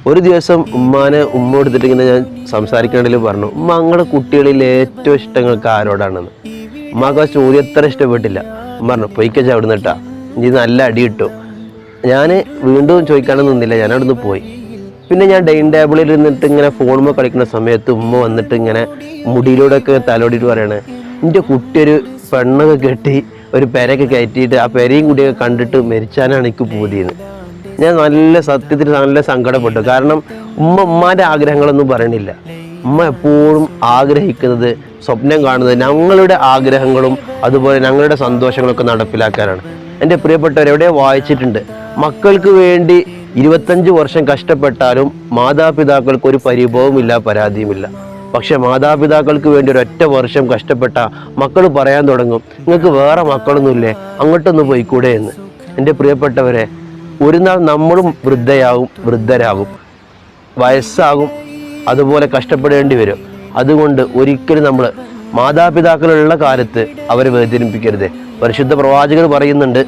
ഒരു ദിവസം ഉമ്മ എടുത്തിട്ട് ഇങ്ങനെ ഞാൻ സംസാരിക്കണമെങ്കിൽ പറഞ്ഞു, ഉമ്മ നിങ്ങളുടെ കുട്ടികളിൽ ഏറ്റവും ഇഷ്ടങ്ങൾക്ക് ആരോടാണെന്ന്. ഉമ്മാക്ക് ആ ചോദ്യം എത്ര ഇഷ്ടപ്പെട്ടില്ല. ഉമ്മ പറഞ്ഞു പൊയ്ക്കച്ച അവിടെ നിന്നിട്ടാ ഇനി നല്ല അടി കിട്ടും. ഞാൻ വീണ്ടും ചോദിക്കാനൊന്നും നിന്നില്ല, ഞാൻ അവിടെ നിന്ന് പോയി. പിന്നെ ഞാൻ ഡൈനിങ് ടേബിളിൽ ഇരുന്നിട്ട് ഇങ്ങനെ ഫോണുമ്പോൾ കളിക്കുന്ന സമയത്ത് ഉമ്മ വന്നിട്ട് ഇങ്ങനെ മുടിയിലൂടെയൊക്കെ തലോടിയിട്ട് പറയണേ, എൻ്റെ കുട്ടി ഒരു പെണ്ണൊക്കെ കെട്ടി ഒരു പെരയൊക്കെ കയറ്റിയിട്ട് ആ പെരയും കുട്ടിയൊക്കെ കണ്ടിട്ട് മരിച്ചാനാണ് എനിക്ക് പൂതിയെന്ന്. ഞാൻ സത്യത്തിൽ നല്ല സങ്കടപ്പെട്ടു. കാരണം ഉമ്മാൻ്റെ ആഗ്രഹങ്ങളൊന്നും പറയണില്ല. ഉമ്മ എപ്പോഴും ആഗ്രഹിക്കുന്നത്, സ്വപ്നം കാണുന്നത് ഞങ്ങളുടെ ആഗ്രഹങ്ങളും അതുപോലെ ഞങ്ങളുടെ സന്തോഷങ്ങളൊക്കെ നടപ്പിലാക്കാനാണ്. എൻ്റെ പ്രിയപ്പെട്ടവർ എവിടെ വായിച്ചിട്ടുണ്ട്, മക്കൾക്ക് വേണ്ടി 25 വർഷം കഷ്ടപ്പെട്ടാലും മാതാപിതാക്കൾക്ക് ഒരു പരിഭവമില്ല, പരാതിയുമില്ല. പക്ഷെ മാതാപിതാക്കൾക്ക് വേണ്ടി ഒരൊറ്റ വർഷം കഷ്ടപ്പെട്ട മക്കൾ പറയാൻ തുടങ്ങും, നിങ്ങൾക്ക് വേറെ മക്കളൊന്നുമില്ലേ, അങ്ങോട്ടൊന്ന് പോയിക്കൂടെ എന്ന്. എൻ്റെ പ്രിയപ്പെട്ടവരെ, ഒരു നാൾ നമ്മളും വൃദ്ധരാകും, വയസ്സാകും, അതുപോലെ കഷ്ടപ്പെടേണ്ടി വരും. അതുകൊണ്ട് ഒരിക്കലും നമ്മൾ മാതാപിതാക്കളുള്ള കാലത്ത് അവരെ വേദനിപ്പിക്കരുത്. പരിശുദ്ധ പ്രവാചകർ പറയുന്നുണ്ട്,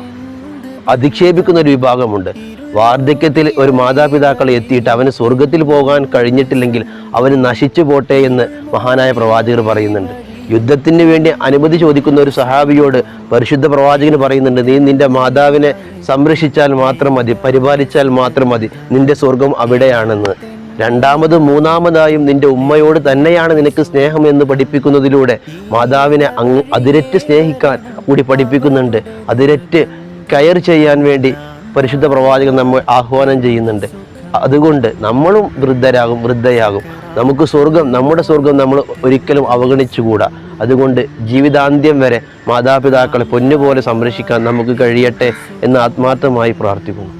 അധിക്ഷേപിക്കുന്ന ഒരു വിഭാഗമുണ്ട്. വാർദ്ധക്യത്തിൽ ഒരു മാതാപിതാക്കളെ എത്തിയിട്ട് അവന് സ്വർഗത്തിൽ പോകാൻ കഴിഞ്ഞിട്ടില്ലെങ്കിൽ അവന് നശിച്ചു പോട്ടെ എന്ന് മഹാനായ പ്രവാചകർ പറയുന്നുണ്ട്. യുദ്ധത്തിന് വേണ്ടി അനുമതി ചോദിക്കുന്ന ഒരു സഹാബിയോട് പരിശുദ്ധ പ്രവാചകന് പറയുന്നുണ്ട്, നീ നിന്റെ മാതാവിനെ സംരക്ഷിച്ചാൽ മാത്രം മതി, പരിപാലിച്ചാൽ മാത്രം മതി, നിന്റെ സ്വർഗം അവിടെയാണെന്ന്. മൂന്നാമതായും നിന്റെ ഉമ്മയോട് തന്നെയാണ് നിനക്ക് സ്നേഹം എന്ന് പഠിപ്പിക്കുന്നതിലൂടെ മാതാവിനെ അതിരറ്റ് സ്നേഹിക്കാൻ കൂടി പഠിപ്പിക്കുന്നുണ്ട്. അതിരറ്റ് കെയർ ചെയ്യാൻ വേണ്ടി പരിശുദ്ധ പ്രവാചകൻ നമ്മൾ ആഹ്വാനം ചെയ്യുന്നുണ്ട്. അതുകൊണ്ട് നമ്മളും വൃദ്ധയാകും. നമുക്ക് നമ്മുടെ സ്വർഗം നമ്മൾ ഒരിക്കലും അവഗണിച്ചുകൂടാ. അതുകൊണ്ട് ജീവിതാന്ത്യം വരെ മാതാപിതാക്കളെ പൊന്നുപോലെ സംരക്ഷിക്കാൻ നമുക്ക് കഴിയട്ടെ എന്ന് ആത്മാർത്ഥമായി പ്രാർത്ഥിക്കുന്നു.